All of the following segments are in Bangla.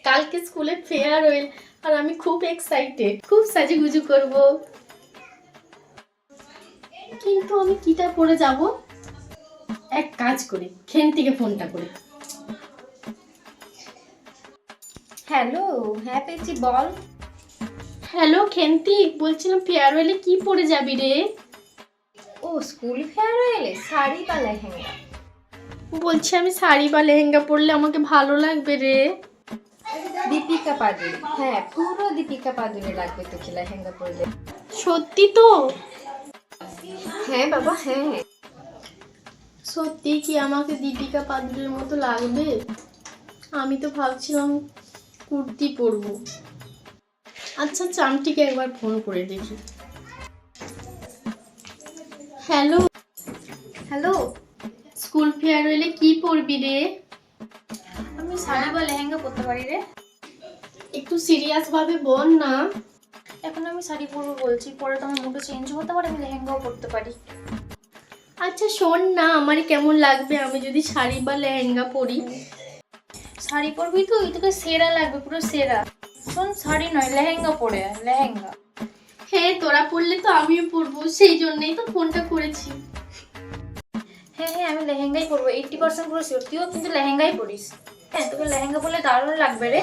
কালকে স্কুলে ফেয়ারওয়েল আর আমি খুব এক্সাইটেড, খুব সাজুগুজু করব। কিন্তু আমি কিটা পরে যাব? এক কাজ করি, খেন্তিকে ফোনটা করি। হ্যালো, হ্যাঁ পেয়েছি, বল। হ্যালো খেন্তি, বলছিলাম ফেয়ারওয়েলে কি পরে যাবি রে? ও স্কুল ফেয়ারওয়েলে শাড়ি বা লেহেঙ্গা? বলছি আমি শাড়ি বা লেহেঙ্গা পরলে আমাকে ভালো লাগবে রে। দীপিকা পাদুরি, হ্যাঁ পুরো দীপিকা পাদুরি লাগবে তোকে লেহেঙ্গা পরলে। সত্যি তো? হ্যাঁ বাবা, হ্যাঁ। সত্যি কি আমাকে দীপিকা পাদুরির মতো লাগবে? আমি তো ভাবছিলাম কুর্তি পরবো। আচ্ছা চামটিকে একবার ফোন করে দেখি। হ্যালো, হ্যালো, স্কুল ফেয়ারওয়েলে কি পরবি রে? আমি শাড়ি বা লেহেঙ্গা পরতে পারি রে। একটু সিরিয়াস ভাবে বল না। এখন আমি শাড়ি পরবো বলছি, পরে তোমার মুডও চেঞ্জ হতে পারে, আমি লেহেঙ্গাও পরতে পারি। আচ্ছা শোন না, আমার কেমন লাগবে আমি যদি শাড়ি বা লেহেঙ্গা পরি? শাড়ি পরবি তুই, তোকে সেরা লাগবে, পুরো সেরা। শোন, শাড়ি নয় লেহেঙ্গা পরে আয়, লেহেঙ্গা। হ্যাঁ তোরা পরলে তো আমিও পরবো, সেই জন্যই তো ফোনটা করেছি। হ্যাঁ হ্যাঁ, আমি লেহেঙ্গাই পরবো, 80% পুরো শিওর। তুইও কিন্তু লেহেঙ্গাই পরিস। হ্যাঁ, তোকে লেহেঙ্গা পরলে দারুণ লাগবে রে।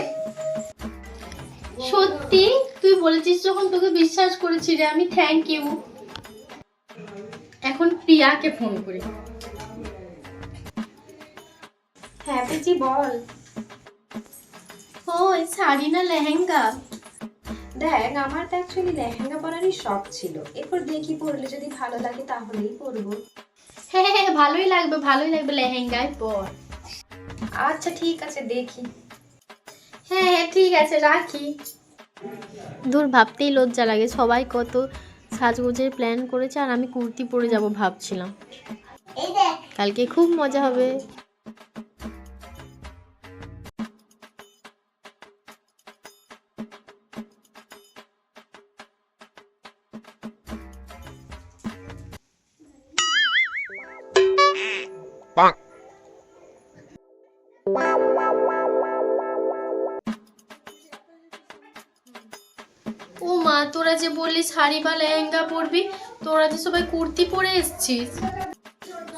সত্যি? তুই বলেছিস যখন তোকে বিশ্বাস করেছি রে আমি, থ্যাংক ইউ। এখন প্রিয়াকে ফোন করি। হ্যাঁ পেয়েছি, বল। ওই শাড়ি না লেহেঙ্গা? দেখ, আমার তো অ্যাকচুয়ালি লেহেঙ্গা পরারই শখ ছিল, এরপর দেখি পরলে যদি ভালো লাগে তাহলেই পরবো। হ্যাঁ হ্যাঁ ভালোই লাগবে, ভালোই লাগবে, লেহেঙ্গায় পর। আচ্ছা ঠিক আছে, দেখি। হ্যাঁ হ্যাঁ ঠিক আছে, রাখি। দূর, ভাবতেই লজ্জা লাগে, সবাই কত সাজগোজের প্ল্যান করেছে আর আমি কুর্তি পরে যাব ভাবছিলাম। কালকে খুব মজা হবে। ও মা, তোরা যে বললি শাড়ি বা লেহেঙ্গা পরবি, তোরা যে সবাই কুর্তি পরে এসছিস।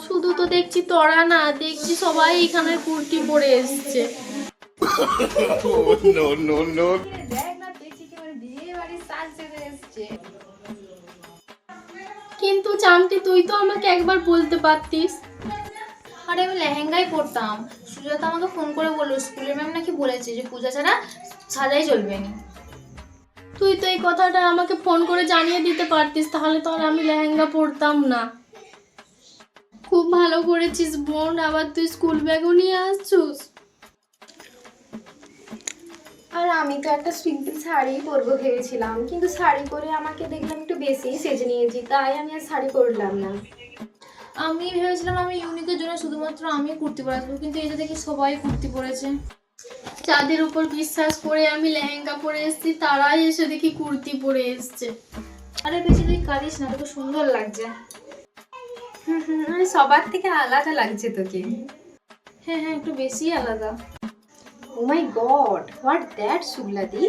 শুধু তো দেখছি তোরা না, দেখছি সবাই এখানে কুর্তি পরে এসছে। no, no, no. দেখ না, পেয়েছি কি মানে বিয়ে বাড়ির সাজ সেজে এসছে। কিন্তু চামটি তুই তো আমাকে একবার বলতে পারতিস। আরে আমি লেহেঙ্গাই পরতাম। সুজাতা আমাকে ফোন করে বললো স্কুলের ম্যাম নাকি বলেছে যে পূজা ছাড়া সাজাই চলবে না। তুই তো এই কথাটা আমাকে ফোন করে জানিয়ে দিতে পারতিস, তাহলে তো আর আমি লেহেঙ্গা পরতাম না। খুব ভালো করেছিস বোন, আবার তুই স্কুল ব্যাগও নিয়ে আসছিস। আর আমি তো একটা সিম্পল শাড়ি পরবো ভেবেছিলাম, কিন্তু শাড়ি পরে আমাকে দেখলাম একটু বেশি সেজে নিয়েছি, তাই আমি আর শাড়ি পরলাম না। আমি ভেবেছিলাম আমি ইউনিকের জন্য শুধুমাত্র আমি কুর্তি পরে আসবো, কিন্তু এই যে দেখি সবাই কুর্তি পরেছে। যাদের উপর বিশ্বাস করে আমি লেহেঙ্গা পরে এসেছি, তারাই এসে দেখি কুর্তি পরে এসছে। আরে বেশি তুই কাঁদিস না, তোকে সুন্দর লাগছে। মানে সবার থেকে আলাদা লাগছে তোকে। হ্যাঁ হ্যাঁ, একটু বেশি আলাদা। ও মাই গড, হোয়াট দ্যাট শুক্লাদি?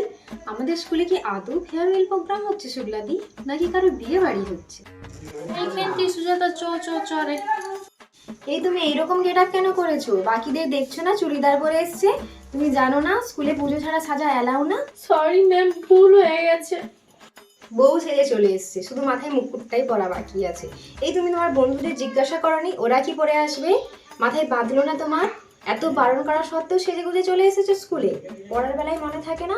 আমাদের স্কুলে কি আদৌ ফেয়ারওয়েল প্রোগ্রাম হচ্ছে শুক্লাদি, নাকি কারো বিয়ে বাড়ি হচ্ছে? এইখানটি সুজাতা, চ চ চ রে। এই তুমি এইরকম গেট আপ কেন করেছো? বাকিদের দেখছো না চুড়িদার পরে এসছে? তুমি জানো না স্কুলে পুজো ছাড়া সাজা অ্যালাউ না? সরি ম্যাম, ভুল হয়ে গেছে। বউ সেজে চলে এসছে, শুধু মাথায় মুকুটটাই পরা বাকি আছে। এই তুমি তোমার বন্ধুদের জিজ্ঞাসা করনি ওরা কি পরে আসবে? মাথায় বাঁধলো না তোমার? এত বারণ করা সত্ত্বেও সেজে গুজে চলে এসেছো স্কুলে, পড়ার বেলায় মনে থাকে না?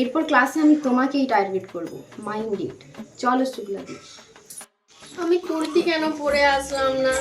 এরপর ক্লাসে আমি তোমাকেই টার্গেট করব, মাইন্ড ইট। চলো শুক্লাদি। আমি কুর্তি কেন পরে আসলাম না?